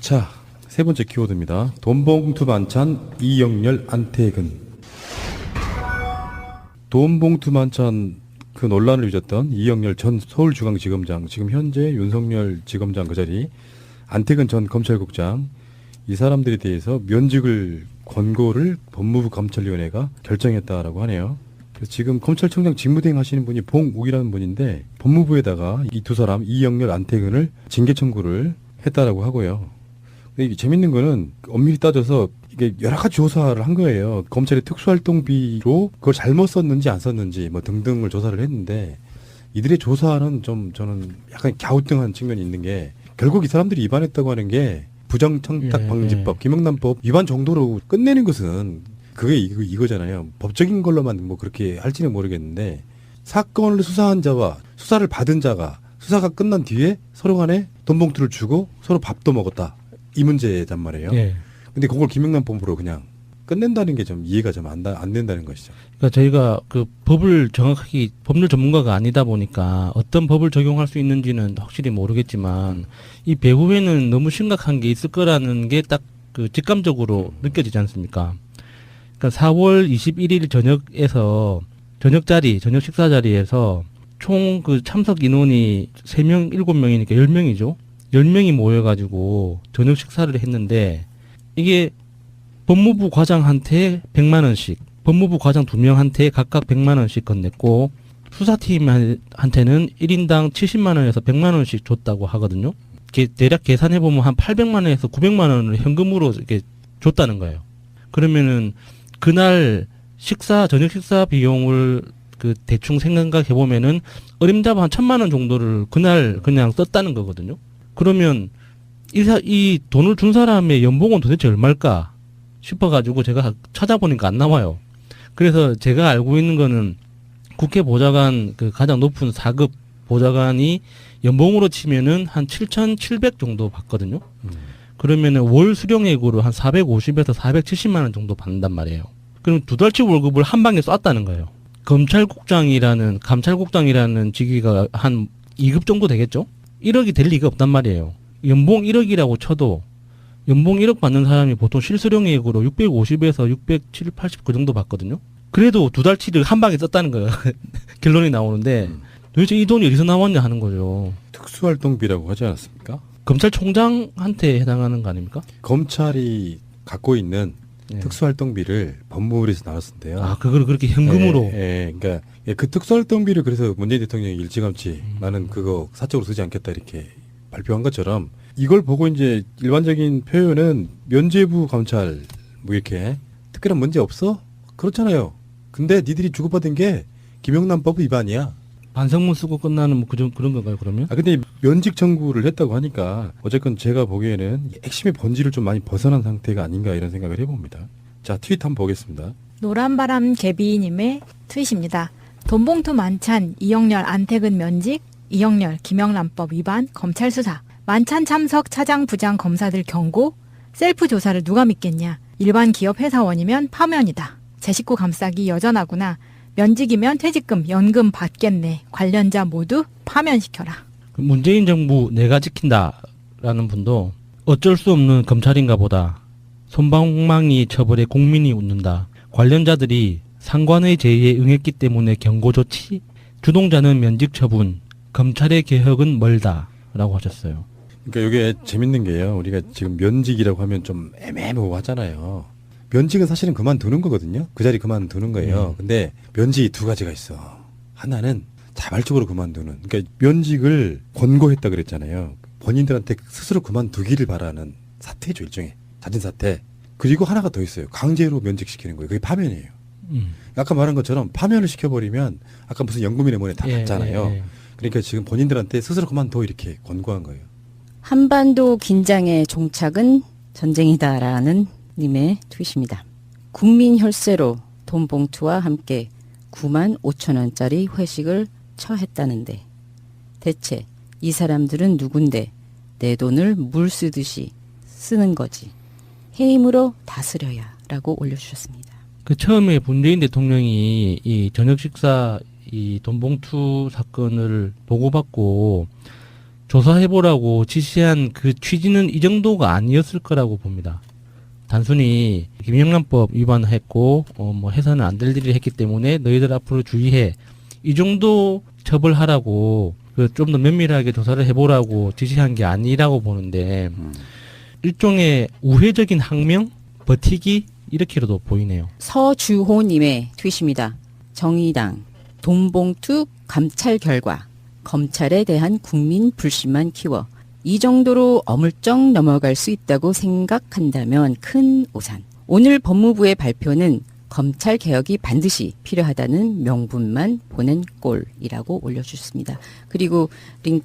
자, 세 번째 키워드입니다. 돈봉투 반찬 이영렬 안태근. 돈봉투 반찬 그 논란을 빚었던 이영렬 전 서울중앙지검장, 지금 현재 윤석열 지검장 그 자리, 안태근 전 검찰국장, 이 사람들에 대해서 면직을 권고를 법무부 감찰위원회가 결정했다라고 하네요. 그래서 지금 검찰총장 직무대행 하시는 분이 봉욱이라는 분인데 법무부에다가 이 두 사람 이영렬 안태근을 징계 청구를 했다라고 하고요. 근데 이게 재밌는 거는 엄밀히 따져서 이게 여러 가지 조사를 한 거예요. 검찰의 특수활동비로 그걸 잘못 썼는지 안 썼는지 뭐 등등을 조사를 했는데 이들의 조사는 좀 저는 약간 갸우뚱한 측면이 있는 게 결국 이 사람들이 위반했다고 하는 게 부정청탁방지법, 김영란법 위반 정도로 끝내는 것은 그게 이거잖아요. 법적인 걸로만 뭐 그렇게 할지는 모르겠는데 사건을 수사한 자와 수사를 받은 자가 수사가 끝난 뒤에 서로 간에 돈봉투를 주고 서로 밥도 먹었다. 이 문제단 말이에요. 예. 근데 그걸 김영란법으로 그냥 끝낸다는 게 좀 이해가 좀 안 된다는 것이죠. 그러니까 저희가 그 법을 정확하게 법률 전문가가 아니다 보니까 어떤 법을 적용할 수 있는지는 확실히 모르겠지만 이 배후에는 너무 심각한 게 있을 거라는 게 딱 그 직감적으로 느껴지지 않습니까? 그러니까 4월 21일 저녁에서 저녁 식사 자리에서 총 그 참석 인원이 3명, 7명이니까 10명이죠. 10명이 모여가지고 저녁 식사를 했는데 이게 법무부 과장한테 100만 원씩, 법무부 과장 2명한테 각각 100만 원씩 건넸고 수사팀한테는 1인당 70만 원에서 100만 원씩 줬다고 하거든요. 대략 계산해 보면 한 800만 원에서 900만 원을 현금으로 이렇게 줬다는 거예요. 그러면은 그날 저녁 식사 비용을 그 대충 생각해 보면은 어림잡아 한 1000만 원 정도를 그날 그냥 썼다는 거거든요. 그러면 이 돈을 준 사람의 연봉은 도대체 얼마일까 싶어가지고 제가 찾아보니까 안 나와요. 그래서 제가 알고 있는 거는 국회 보좌관 그 가장 높은 4급 보좌관이 연봉으로 치면은 한 7,700 정도 받거든요. 그러면은 월 수령액으로 한 450에서 470만 원 정도 받는단 말이에요. 그럼 두 달치 월급을 한 방에 쐈다는 거예요. 감찰국장이라는 직위가 한 2급 정도 되겠죠? 1억이 될 리가 없단 말이에요. 연봉 1억이라고 쳐도 연봉 1억 받는 사람이 보통 실수령액으로 650에서 670, 80 그 정도 받거든요. 그래도 두 달치를 한 방에 썼다는 거예요. 결론이 나오는데 도대체 이 돈이 어디서 나왔냐 하는 거죠. 특수활동비라고 하지 않았습니까? 검찰총장한테 해당하는 거 아닙니까? 검찰이 갖고 있는 예. 특수활동비를 법무부에서 나눴는데요. 아, 그걸 그렇게 현금으로. 그러니까 그 특수활동비를 그래서 문재인 대통령이 일찌감치 나는 그거 사적으로 쓰지 않겠다 이렇게 발표한 것처럼 이걸 보고 이제 일반적인 표현은 면죄부 감찰 뭐 이렇게 특별한 문제 없어? 그렇잖아요. 근데 니들이 주고받은 게 김영란법 위반이야. 반성문 쓰고 끝나는 뭐 그런 건가요, 그러면? 근데 면직 청구를 했다고 하니까 어쨌건 제가 보기에는 핵심의 본질을 좀 많이 벗어난 상태가 아닌가 이런 생각을 해봅니다. 자, 트윗 한번 보겠습니다. 노란바람 개비님의 트윗입니다. 돈봉투 만찬 이영렬 안태근 면직, 이영렬 김영란법 위반 검찰 수사, 만찬 참석 차장 부장 검사들 경고, 셀프 조사를 누가 믿겠냐, 일반 기업 회사원이면 파면이다, 제 식구 감싸기 여전하구나, 면직이면 퇴직금, 연금 받겠네, 관련자 모두 파면시켜라. 문재인 정부 내가 지킨다라는 분도 어쩔 수 없는 검찰인가 보다. 솜방망이 처벌에 국민이 웃는다. 관련자들이 상관의 제의에 응했기 때문에 경고 조치, 주동자는 면직 처분, 검찰의 개혁은 멀다라고 하셨어요. 그러니까 이게 재밌는 게요. 우리가 지금 면직이라고 하면 좀 애매모호하잖아요. 면직은 사실은 그만두는 거거든요. 그 자리 그만두는 거예요. 근데 면직이 두 가지가 있어. 하나는 자발적으로 그만두는. 그러니까 면직을 권고했다 그랬잖아요. 본인들한테 스스로 그만두기를 바라는 사태죠, 일종의. 자진 사태. 그리고 하나가 더 있어요. 강제로 면직시키는 거예요. 그게 파면이에요. 아까 말한 것처럼 파면을 시켜버리면 아까 무슨 연금이나 뭐네 다 받잖아요. 그러니까 지금 본인들한테 스스로 그만둬 이렇게 권고한 거예요. 한반도 긴장의 종착은 전쟁이다라는 님의 트윗입니다. 국민 혈세로 돈봉투와 함께 9만 5천 원짜리 회식을 처했다는데 대체 이 사람들은 누군데 내 돈을 물 쓰듯이 쓰는 거지. 해임으로 다스려야 라고 올려주셨습니다. 그 처음에 문재인 대통령이 이 저녁 식사 이 돈봉투 사건을 보고받고 조사해보라고 지시한 그 취지는 이 정도가 아니었을 거라고 봅니다. 단순히 김영란법 위반했고 뭐 해서는 안 될 일을 했기 때문에 너희들 앞으로 주의해, 이 정도 처벌하라고 좀 더 면밀하게 조사를 해보라고 지시한 게 아니라고 보는데 일종의 우회적인 항명, 버티기 이렇게로도 보이네요. 서주호님의 트윗입니다. 정의당 돈봉투 감찰 결과 검찰에 대한 국민 불신만 키워 이 정도로 어물쩍 넘어갈 수 있다고 생각한다면 큰 오산. 오늘 법무부의 발표는 검찰 개혁이 반드시 필요하다는 명분만 보낸 꼴이라고 올려주셨습니다. 그리고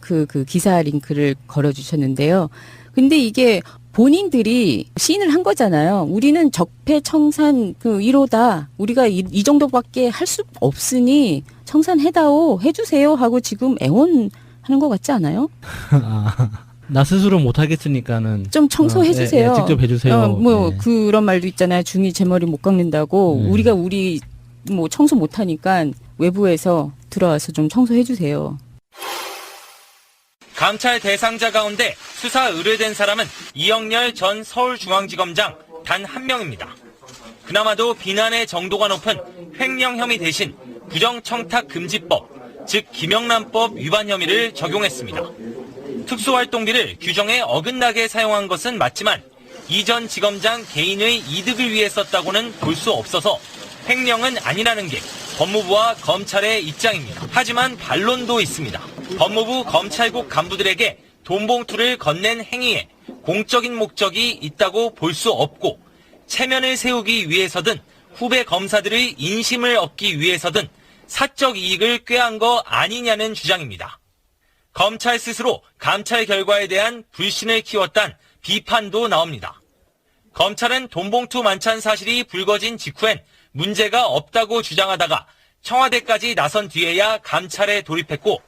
그 기사 링크를 걸어주셨는데요. 근데 이게 본인들이 시인을 한 거잖아요. 우리는 적폐청산 1호다. 우리가 이 정도밖에 할 수 없으니 청산해다오, 해주세요 하고 지금 애원하는 것 같지 않아요? 나 스스로 못하겠으니까는 좀 청소해주세요. 직접 해주세요. 그런 말도 있잖아요. 중이 제 머리 못 깎는다고. 우리 청소 못하니까 외부에서 들어와서 좀 청소해주세요. 감찰 대상자 가운데 수사 의뢰된 사람은 이영렬 전 서울중앙지검장 단 한 명입니다. 그나마도 비난의 정도가 높은 횡령 혐의 대신 부정청탁금지법, 즉 김영란법 위반 혐의를 적용했습니다. 특수활동비를 규정에 어긋나게 사용한 것은 맞지만 이전 지검장 개인의 이득을 위해 썼다고는 볼 수 없어서 횡령은 아니라는 게 법무부와 검찰의 입장입니다. 하지만 반론도 있습니다. 법무부 검찰국 간부들에게 돈봉투를 건넨 행위에 공적인 목적이 있다고 볼 수 없고 체면을 세우기 위해서든 후배 검사들의 인심을 얻기 위해서든 사적 이익을 꾀한 거 아니냐는 주장입니다. 검찰 스스로 감찰 결과에 대한 불신을 키웠단 비판도 나옵니다. 검찰은 돈봉투 만찬 사실이 불거진 직후엔 문제가 없다고 주장하다가 청와대까지 나선 뒤에야 감찰에 돌입했고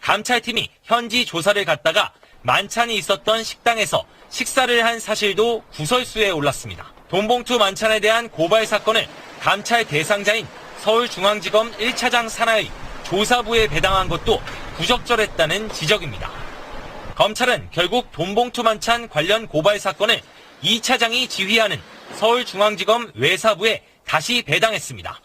감찰팀이 현지 조사를 갔다가 만찬이 있었던 식당에서 식사를 한 사실도 구설수에 올랐습니다. 돈봉투 만찬에 대한 고발 사건을 감찰 대상자인 서울중앙지검 1차장 산하의 조사부에 배당한 것도 부적절했다는 지적입니다. 검찰은 결국 돈봉투 만찬 관련 고발 사건을 2차장이 지휘하는 서울중앙지검 외사부에 다시 배당했습니다.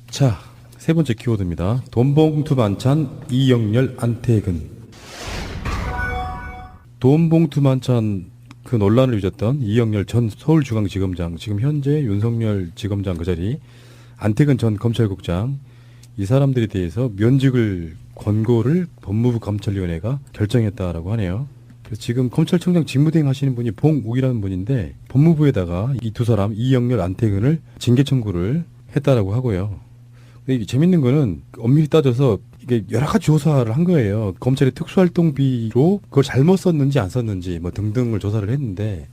자, 세 번째 키워드입니다. 돈봉투 만찬 이영렬 안태근. 돈봉투 만찬 그 논란을 빚었던 이영렬 전 서울중앙지검장, 지금 현재 윤석열 지검장 그 자리, 안태근 전 검찰국장, 이 사람들에 대해서 면직을 권고를 법무부 검찰위원회가 결정했다라고 하네요. 그래서 지금 검찰청장 직무대행 하시는 분이 봉욱이라는 분인데 법무부에다가 이 두 사람 이영렬, 안태근을 징계 청구를 했다라고 하고요. 근데 이게 재밌는 거는 엄밀히 따져서 이게 여러 가지 조사를 한 거예요. 검찰의 특수활동비로 그걸 잘못 썼는지 안 썼는지 뭐 등등을 조사를 했는데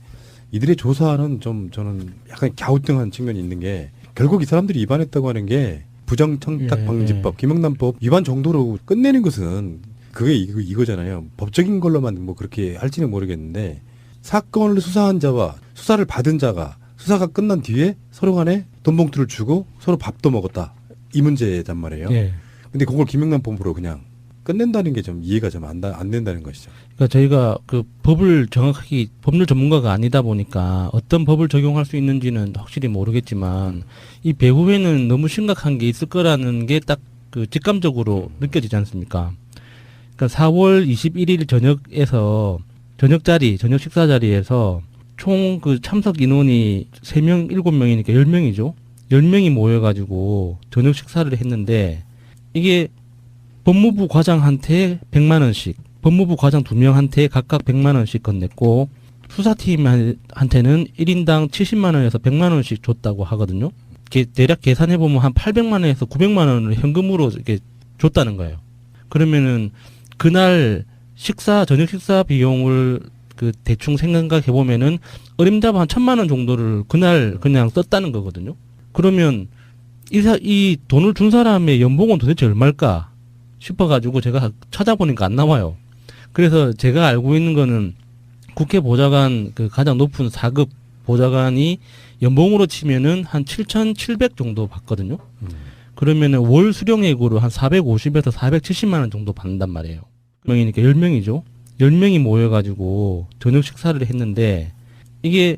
이들의 조사는 좀 저는 약간 갸우뚱한 측면이 있는 게 결국 이 사람들이 위반했다고 하는 게 부정청탁방지법, 김영란법 위반 정도로 끝내는 것은 그게 이거잖아요. 법적인 걸로만 뭐 그렇게 할지는 모르겠는데 사건을 수사한 자와 수사를 받은 자가 수사가 끝난 뒤에 서로 간에 돈봉투를 주고 서로 밥도 먹었다. 이 문제단 말이에요. 예. 근데 그걸 김영란법으로 그냥 끝낸다는 게 좀 이해가 좀 안 된다는 것이죠. 그러니까 저희가 그 법을 정확하게 법률 전문가가 아니다 보니까 어떤 법을 적용할 수 있는지는 확실히 모르겠지만 이 배후에는 너무 심각한 게 있을 거라는 게 딱 그 직감적으로 느껴지지 않습니까? 그러니까 4월 21일 저녁에서 저녁 식사 자리에서 총 그 참석 인원이 3명, 7명이니까 10명이죠. 10명이 모여가지고 저녁 식사를 했는데 이게 법무부 과장한테 100만 원씩, 법무부 과장 2명한테 각각 100만 원씩 건넸고 수사팀한테는 1인당 70만 원에서 100만 원씩 줬다고 하거든요. 대략 계산해 보면 한 800만 원에서 900만 원을 현금으로 이렇게 줬다는 거예요. 그러면은 그날 저녁 식사 비용을 그 대충 생각해 보면은 어림잡아 한 1000만 원 정도를 그날 그냥 썼다는 거거든요. 그러면 이 돈을 준 사람의 연봉은 도대체 얼마일까 싶어가지고 제가 찾아보니까 안 나와요. 그래서 제가 알고 있는 거는 국회 보좌관 그 가장 높은 4급 보좌관이 연봉으로 치면은 한 7,700 정도 받거든요. 그러면은 월 수령액으로 한 450에서 470만 원 정도 받는단 말이에요. 명이니까 10명이죠. 10명이 모여가지고 저녁 식사를 했는데 이게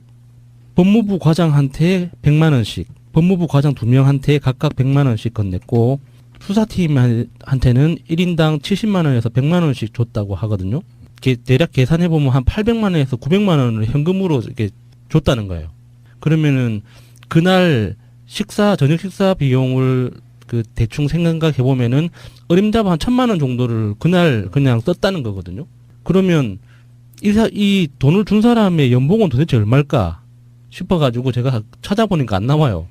법무부 과장한테 100만 원씩, 법무부 과장 2명한테 각각 100만 원씩 건넸고 수사팀한테는 1인당 70만 원에서 100만 원씩 줬다고 하거든요. 대략 계산해 보면 한 800만 원에서 900만 원을 현금으로 이렇게 줬다는 거예요. 그러면은 그날 저녁 식사 비용을 그 대충 생각해 보면은 어림잡아 한 1,000만 원 정도를 그날 그냥 썼다는 거거든요. 그러면 이 돈을 준 사람의 연봉은 도대체 얼마일까 싶어가지고 제가 찾아보니까 안 나와요.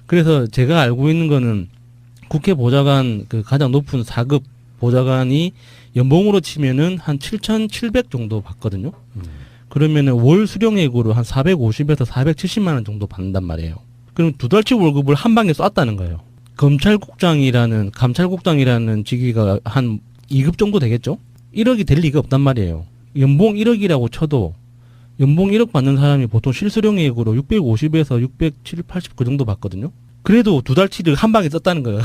그래서 제가 알고 있는 거는 국회 보좌관 그 가장 높은 4급 보좌관이 연봉으로 치면은 한 7,700 정도 받거든요. 그러면은 월 수령액으로 한 450에서 470만 원 정도 받는단 말이에요. 그럼 2달치 월급을 한 방에 쐈다는 거예요. 감찰국장이라는 직위가 한 2급 정도 되겠죠? 1억이 될 리가 없단 말이에요. 연봉 1억이라고 쳐도 연봉 1억 받는 사람이 보통 실수령액으로 650에서 670, 80 그 정도 받거든요. 그래도 2달치를 한 방에 썼다는 거예요.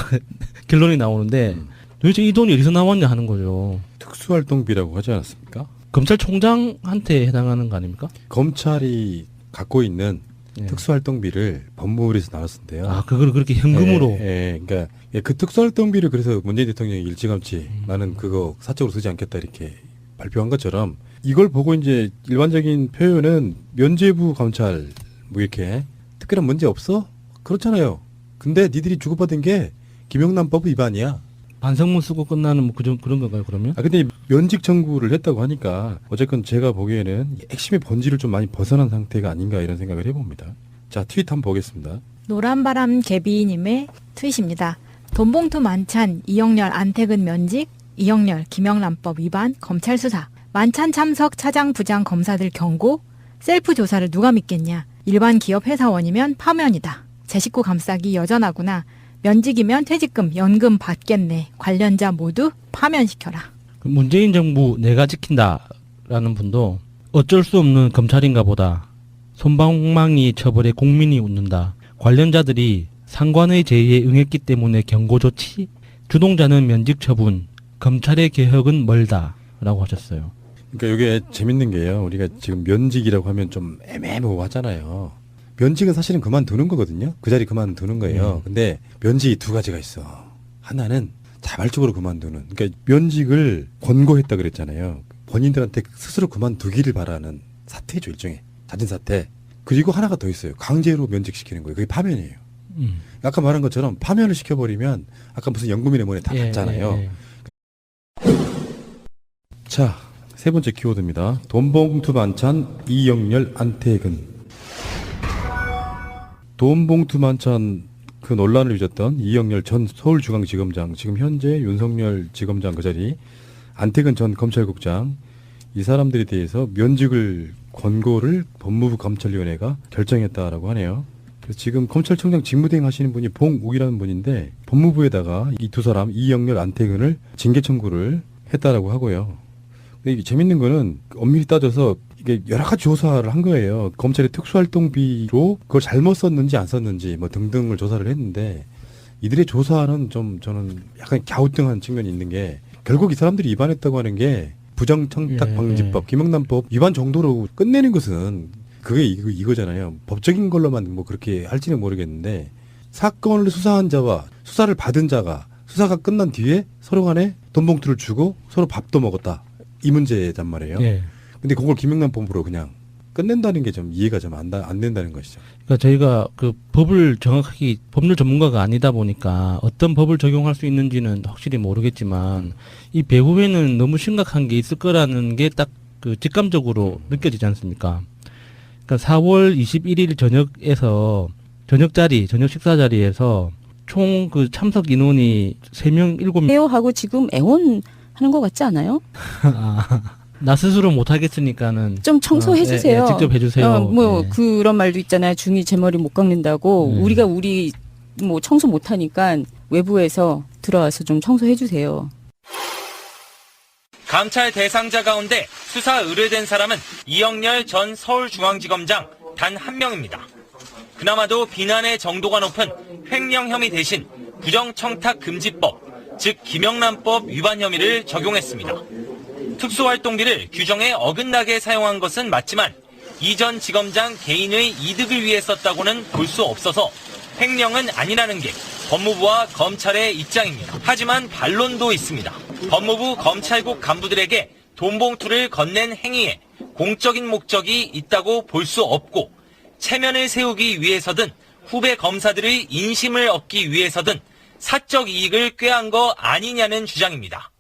결론이 나오는데 도대체 이 돈이 어디서 나왔냐 하는 거죠. 특수활동비라고 하지 않았습니까? 검찰총장한테 해당하는 거 아닙니까? 검찰이 갖고 있는 예. 특수활동비를 법무부에서 나눴는데요. 아, 그걸 그렇게 현금으로. 그러니까 그 특수활동비를 그래서 문재인 대통령이 일찌감치 나는 그거 사적으로 쓰지 않겠다 이렇게 발표한 것처럼 이걸 보고 이제 일반적인 표현은 면죄부 검찰 뭐 이렇게 특별한 문제 없어? 그렇잖아요. 근데 니들이 주고받은 게 김영란법 위반이야. 반성문 쓰고 끝나는 뭐 그런 건가요, 그러면? 아 근데 면직 청구를 했다고 하니까 어쨌건 제가 보기에는 핵심의 본질을 좀 많이 벗어난 상태가 아닌가 이런 생각을 해봅니다. 자, 트윗 한번 보겠습니다. 노란바람 개비님의 트윗입니다. 돈봉투 만찬, 이영렬 안택은 면직, 이영렬 김영란법 위반 검찰 수사. 만찬 참석 차장 부장 검사들 경고, 셀프 조사를 누가 믿겠냐. 일반 기업 회사원이면 파면이다. 제 식구 감싸기 여전하구나. 면직이면 퇴직금, 연금 받겠네. 관련자 모두 파면시켜라. 문재인 정부 내가 지킨다라는 분도 어쩔 수 없는 검찰인가 보다. 솜방망이 처벌에 국민이 웃는다. 관련자들이 상관의 제의에 응했기 때문에 경고 조치, 주동자는 면직 처분, 검찰의 개혁은 멀다 라고 하셨어요. 그러니까 이게 재밌는 게요. 우리가 지금 면직이라고 하면 좀 애매모호하잖아요. 면직은 사실은 그만두는 거거든요. 그 자리 그만두는 거예요. 근데 면직이 두 가지가 있어. 하나는 자발적으로 그만두는. 그러니까 면직을 권고했다 그랬잖아요. 본인들한테 스스로 그만두기를 바라는 사태죠, 일종의. 자진 사태. 그리고 하나가 더 있어요. 강제로 면직시키는 거예요. 그게 파면이에요. 아까 말한 것처럼 파면을 시켜버리면 아까 무슨 연금이네 뭐네 다 받잖아요. 자, 세 번째 키워드입니다. 돈봉투 만찬 이영렬 안태근. 돈봉투 만찬 그 논란을 빚었던 이영렬 전 서울중앙지검장, 지금 현재 윤석열 지검장 그 자리, 안태근 전 검찰국장, 이 사람들에 대해서 면직을 권고를 법무부 검찰위원회가 결정했다라고 하네요. 그래서 지금 검찰총장 직무대행 하시는 분이 봉욱이라는 분인데 법무부에다가 이 두 사람 이영렬 안태근을 징계 청구를 했다라고 하고요. 근데 이게 재밌는 거는 엄밀히 따져서 이게 여러 가지 조사를 한 거예요. 검찰의 특수활동비로 그걸 잘못 썼는지 안 썼는지 뭐 등등을 조사를 했는데 이들의 조사는 좀 저는 약간 갸우뚱한 측면이 있는 게 결국 이 사람들이 위반했다고 하는 게 부정청탁방지법, 김영란법 위반 정도로 끝내는 것은 그게 이거잖아요. 법적인 걸로만 뭐 그렇게 할지는 모르겠는데 사건을 수사한 자와 수사를 받은 자가 수사가 끝난 뒤에 서로 간에 돈봉투를 주고 서로 밥도 먹었다. 이 문제단 말이에요. 예. 근데 그걸 김영란법으로 그냥 끝낸다는 게 좀 이해가 좀 안 된다는 것이죠. 그러니까 저희가 그 법을 정확하게 법률 전문가가 아니다 보니까 어떤 법을 적용할 수 있는지는 확실히 모르겠지만 이 배후에는 너무 심각한 게 있을 거라는 게 딱 그 직감적으로 느껴지지 않습니까? 그러니까 4월 21일 저녁에서 저녁 식사 자리에서 총 그 참석 인원이 3명, 7명 해요 하고 지금 애원하는 것 같지 않아요? 나 스스로 못 하겠으니까는 좀 청소해 주세요. 직접 해주세요. 예. 그런 말도 있잖아요. 중이 제 머리 못 깎는다고. 우리가 뭐 청소 못 하니까 외부에서 들어와서 좀 청소해 주세요. 감찰 대상자 가운데 수사 의뢰된 사람은 이영렬 전 서울중앙지검장 단 한 명입니다. 그나마도 비난의 정도가 높은 횡령 혐의 대신 부정청탁금지법, 즉 김영란법 위반 혐의를 적용했습니다. 특수활동비를 규정에 어긋나게 사용한 것은 맞지만 이 전 지검장 개인의 이득을 위해 썼다고는 볼 수 없어서 횡령은 아니라는 게 법무부와 검찰의 입장입니다. 하지만 반론도 있습니다. 법무부 검찰국 간부들에게 돈봉투를 건넨 행위에 공적인 목적이 있다고 볼 수 없고 체면을 세우기 위해서든 후배 검사들의 인심을 얻기 위해서든 사적 이익을 꾀한 거 아니냐는 주장입니다.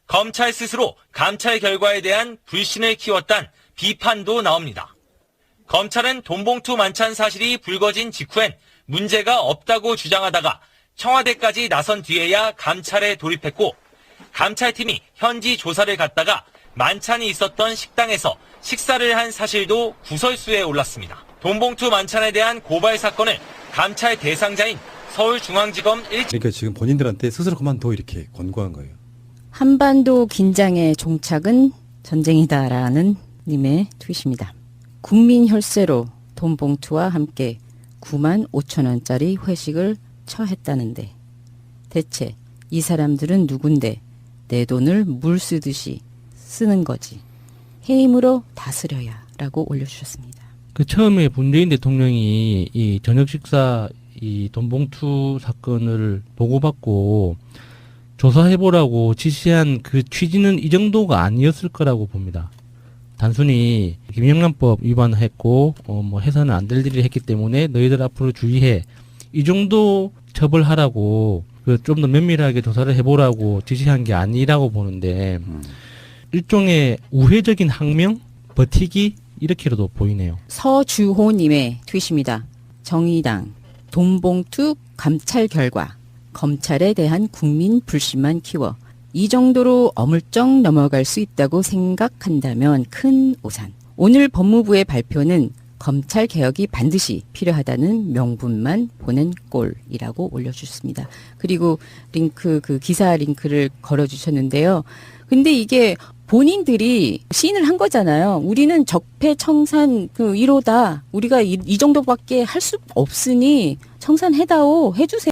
검찰 스스로 감찰 결과에 대한 불신을 키웠단 비판도 나옵니다. 검찰은 돈봉투 만찬 사실이 불거진 직후엔 문제가 없다고 주장하다가 청와대까지 나선 뒤에야 감찰에 돌입했고 감찰팀이 현지 조사를 갔다가 만찬이 있었던 식당에서 식사를 한 사실도 구설수에 올랐습니다. 돈봉투 만찬에 대한 고발 사건을 감찰 대상자인 서울중앙지검 1. 그러니까 지금 본인들한테 스스로 그만둬 이렇게 권고한 거예요. 한반도 긴장의 종착은 전쟁이다라는 님의 트윗입니다. 국민 혈세로 돈봉투와 함께 9만 5천 원짜리 회식을 처했다는데 대체 이 사람들은 누군데 내 돈을 물 쓰듯이 쓰는 거지. 해임으로 다스려야 라고 올려주셨습니다. 그 처음에 문재인 대통령이 이 저녁 식사 이 돈봉투 사건을 보고받고 조사해보라고 지시한 그 취지는 이 정도가 아니었을 거라고 봅니다. 단순히 김영란법 위반했고 뭐 해서는 안 될 일을 했기 때문에 너희들 앞으로 주의해 이 정도 처벌하라고 좀 더 면밀하게 조사를 해보라고 지시한 게 아니라고 보는데 일종의 우회적인 항명 버티기 이렇게로도 보이네요. 서주호님의 트윗입니다. 정의당 돈봉투 감찰 결과 검찰에 대한 국민 불신만 키워 이 정도로 어물쩍 넘어갈 수 있다고 생각한다면 큰 오산. 오늘 법무부의 발표는 검찰 개혁이 반드시 필요하다는 명분만 보낸 꼴이라고 올려주셨습니다. 그리고 링크 그 기사 링크를 걸어주셨는데요. 근데 이게 본인들이 시인을 한 거잖아요. 우리는 적폐청산 그 1호다. 우리가 이 정도밖에 할 수 없으니 청산해다오 해주세요.